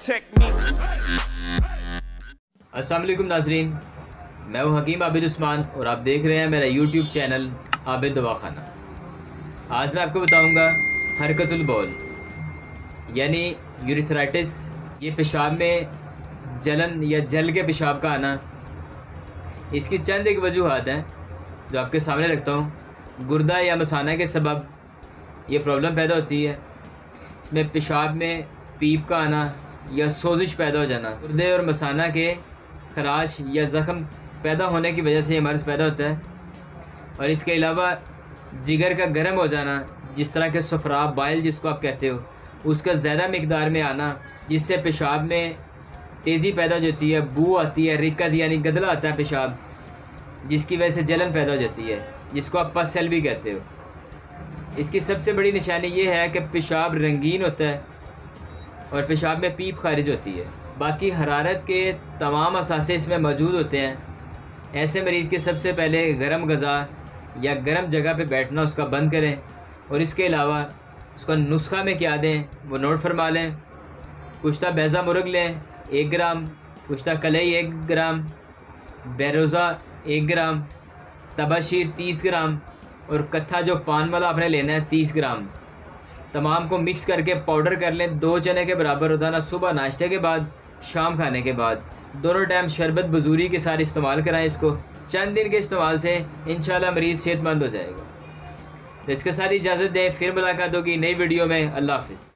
technique. अस्सलाम वालेकुम नाजरीन, मैं हूँ हकीम आबिद उस्मान और आप देख रहे हैं मेरा यूट्यूब चैनल आबिद दवाखाना। आज मैं आपको बताऊंगा हरकतुल बौल यानी यूरिथ्राइटिस। ये पेशाब में जलन या जल के पेशाब का आना। इसकी चंद एक वजूहात हैं जो आपके सामने रखता हूँ। गुर्दा या मसाना के सबब ये प्रॉब्लम पैदा होती है। इसमें पेशाब में पीप का आना या सोजिश पैदा हो जाना, गुर्दे और मसाना के खराश या ज़ख़म पैदा होने की वजह से ये मर्ज़ पैदा होता है। और इसके अलावा जिगर का गर्म हो जाना, जिस तरह के सफराब बाइल जिसको आप कहते हो, उसका ज़्यादा मकदार में आना, जिससे पेशाब में तेज़ी पैदा हो जाती है, बू आती है, रिकत यानी गदला आता है पेशाब, जिसकी वजह से जलन पैदा हो जाती है, जिसको आप पस सेल भी कहते हो। इसकी सबसे बड़ी निशानी ये है कि पेशाब रंगीन होता है और पेशाब में पीप खारिज होती है। बाकी हरारत के तमाम असासे इसमें मौजूद होते हैं। ऐसे मरीज़ के सबसे पहले गर्म गज़ा या गर्म जगह पे बैठना उसका बंद करें, और इसके अलावा उसका नुस्खा में क्या दें वो नोट फरमा लें। कुश्ता बैज़ा मुर्ग लें 1 ग्राम, कुश्ता कलई 1 ग्राम, बेरोज़ा 1 ग्राम, तबाशीर 30 ग्राम और कत्था जो पान वाला आपने लेना है 30 ग्राम। तमाम को मिक्स करके पाउडर कर लें 2 चने के बराबर रोज़ाना, सुबह नाश्ते के बाद, शाम खाने के बाद, दोनों टाइम शरबत बजूरी के साथ इस्तेमाल कराएं। इसको चंद दिन के इस्तेमाल से इंशाल्लाह मरीज़ सेहतमंद हो जाएगा। तो इसके साथ इजाज़त दें, फिर मुलाकात होगी नई वीडियो में। अल्लाह हाफ़िज़।